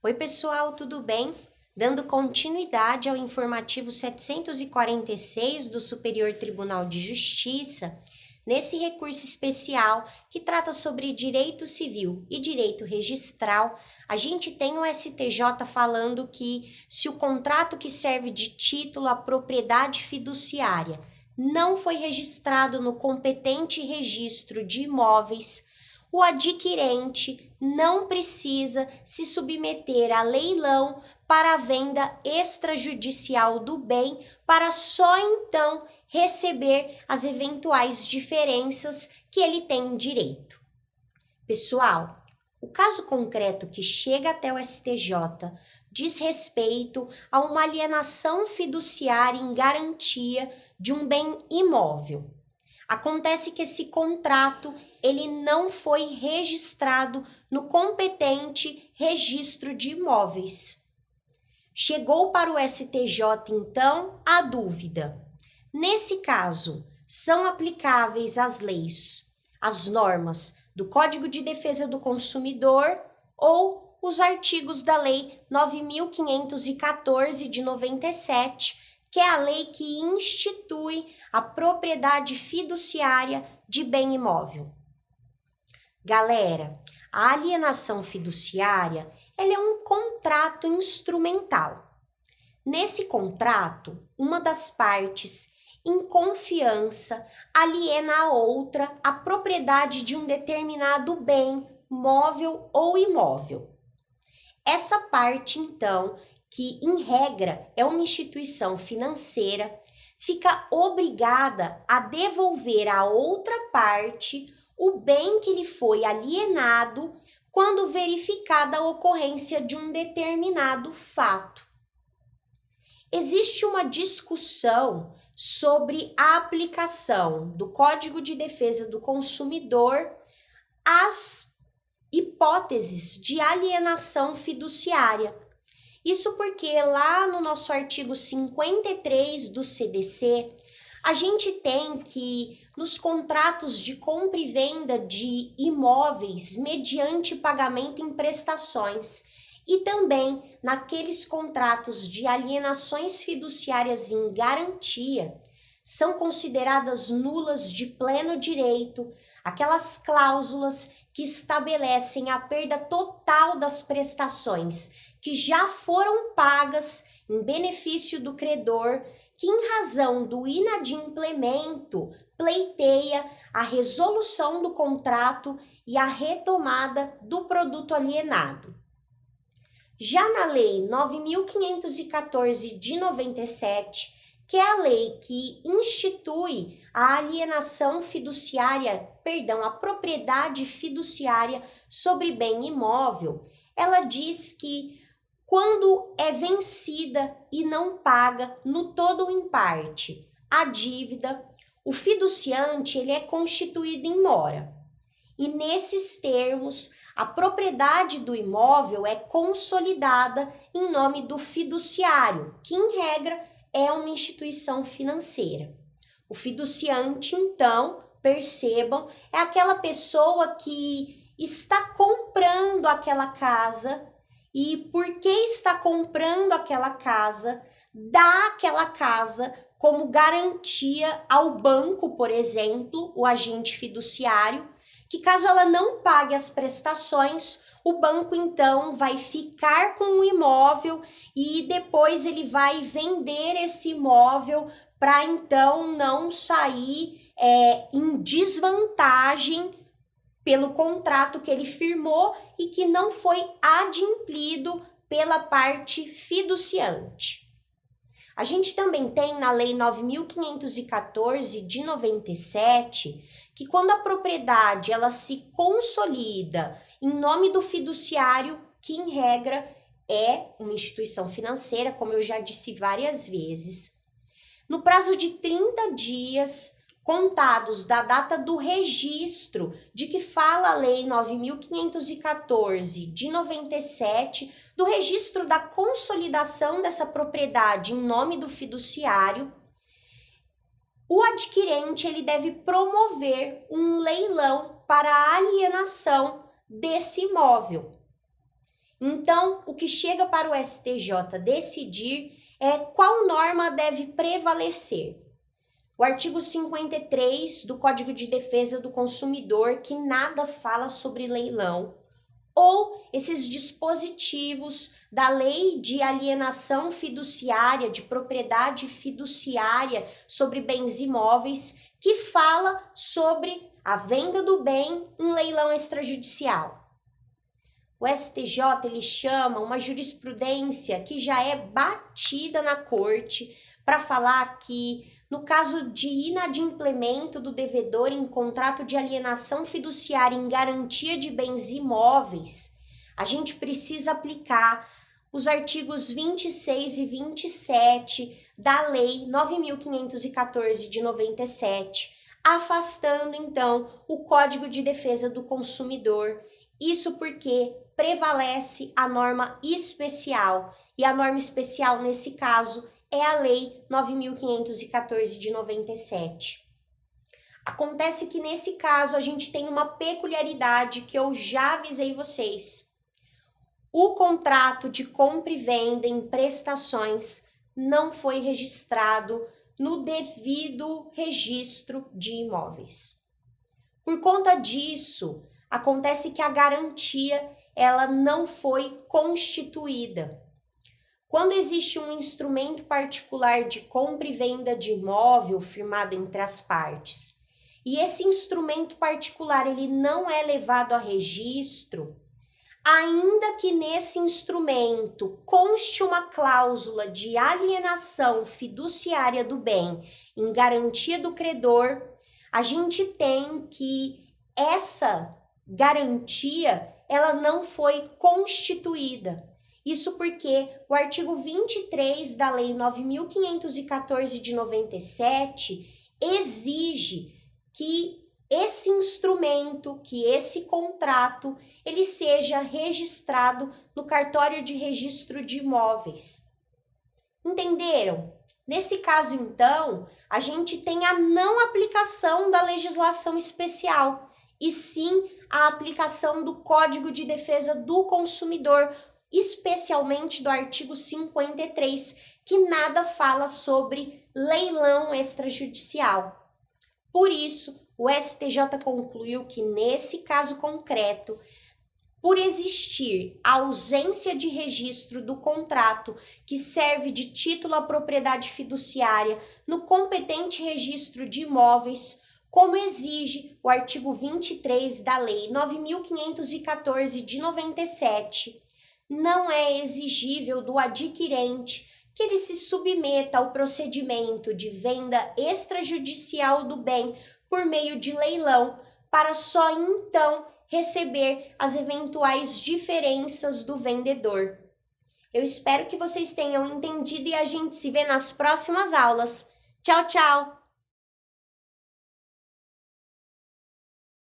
Oi, pessoal, tudo bem? Dando continuidade ao informativo 746 do Superior Tribunal de Justiça, nesse recurso especial que trata sobre direito civil e direito registral, a gente tem o STJ falando que se o contrato que serve de título à propriedade fiduciária não foi registrado no competente registro de imóveis, o adquirente não precisa se submeter a leilão para a venda extrajudicial do bem, para só então receber as eventuais diferenças que ele tem direito. Pessoal, o caso concreto que chega até o STJ diz respeito a uma alienação fiduciária em garantia de um bem imóvel. Acontece que esse contrato ele não foi registrado no competente registro de imóveis. Chegou para o STJ, então, a dúvida. Nesse caso, são aplicáveis as leis, as normas do Código de Defesa do Consumidor ou os artigos da Lei 9.514 de 97, que é a lei que institui a propriedade fiduciária de bem imóvel. Galera, a alienação fiduciária ela é um contrato instrumental. Nesse contrato, uma das partes, em confiança, aliena a outra a propriedade de um determinado bem, móvel ou imóvel. Essa parte, então, que em regra é uma instituição financeira, fica obrigada a devolver à outra parte o bem que lhe foi alienado quando verificada a ocorrência de um determinado fato. Existe uma discussão sobre a aplicação do Código de Defesa do Consumidor às hipóteses de alienação fiduciária. Isso porque lá no nosso artigo 53 do CDC, a gente tem que nos contratos de compra e venda de imóveis mediante pagamento em prestações e também naqueles contratos de alienações fiduciárias em garantia, são consideradas nulas de pleno direito aquelas cláusulas que estabelecem a perda total das prestações que já foram pagas em benefício do credor, que em razão do inadimplemento pleiteia a resolução do contrato e a retomada do produto alienado. Já na Lei 9.514 de 97, que é a lei que institui a alienação fiduciária, a propriedade fiduciária sobre bem imóvel, ela diz que quando é vencida e não paga no todo ou em parte a dívida, o fiduciante ele é constituído em mora. E nesses termos, a propriedade do imóvel é consolidada em nome do fiduciário, que em regra é uma instituição financeira. O fiduciante, então, percebam, é aquela pessoa que está comprando aquela casa e porque está comprando aquela casa, dá aquela casa como garantia ao banco, por exemplo, o agente fiduciário, que caso ela não pague as prestações, o banco então vai ficar com o imóvel e depois ele vai vender esse imóvel para então não sair em desvantagem pelo contrato que ele firmou e que não foi adimplido pela parte fiduciante. A gente também tem na Lei 9.514 de 97 que quando a propriedade ela se consolida em nome do fiduciário, que em regra é uma instituição financeira, como eu já disse várias vezes, no prazo de 30 dias contados da data do registro de que fala a Lei 9.514 de 97, do registro da consolidação dessa propriedade em nome do fiduciário, o adquirente ele deve promover um leilão para a alienação desse imóvel. Então, o que chega para o STJ decidir é qual norma deve prevalecer. O artigo 53 do Código de Defesa do Consumidor, que nada fala sobre leilão, ou esses dispositivos da Lei de Alienação Fiduciária, de Propriedade Fiduciária sobre Bens Imóveis, que fala sobre a venda do bem em leilão extrajudicial. O STJ ele chama uma jurisprudência que já é batida na corte para falar que, no caso de inadimplemento do devedor em contrato de alienação fiduciária em garantia de bens imóveis, a gente precisa aplicar os artigos 26 e 27 da Lei 9.514 de 97, afastando então o Código de Defesa do Consumidor. Isso porque prevalece a norma especial, e a norma especial nesse caso é a Lei 9.514 de 97. Acontece que nesse caso a gente tem uma peculiaridade que eu já avisei vocês. O contrato de compra e venda em prestações não foi registrado no devido registro de imóveis. Por conta disso, acontece que a garantia ela não foi constituída. Quando existe um instrumento particular de compra e venda de imóvel firmado entre as partes, e esse instrumento particular ele não é levado a registro, ainda que nesse instrumento conste uma cláusula de alienação fiduciária do bem em garantia do credor, a gente tem que essa garantia ela não foi constituída. Isso porque o artigo 23 da Lei 9.514 de 97 exige que esse instrumento, que esse contrato, ele seja registrado no cartório de registro de imóveis. Entenderam? Nesse caso, então, a gente tem a não aplicação da legislação especial, e sim a aplicação do Código de Defesa do Consumidor, especialmente do artigo 53, que nada fala sobre leilão extrajudicial. Por isso, o STJ concluiu que, nesse caso concreto, por existir a ausência de registro do contrato que serve de título à propriedade fiduciária no competente registro de imóveis, como exige o artigo 23 da Lei 9.514 de 97, não é exigível do adquirente que ele se submeta ao procedimento de venda extrajudicial do bem por meio de leilão, para só então receber as eventuais diferenças do vendedor. Eu espero que vocês tenham entendido e a gente se vê nas próximas aulas. Tchau, tchau!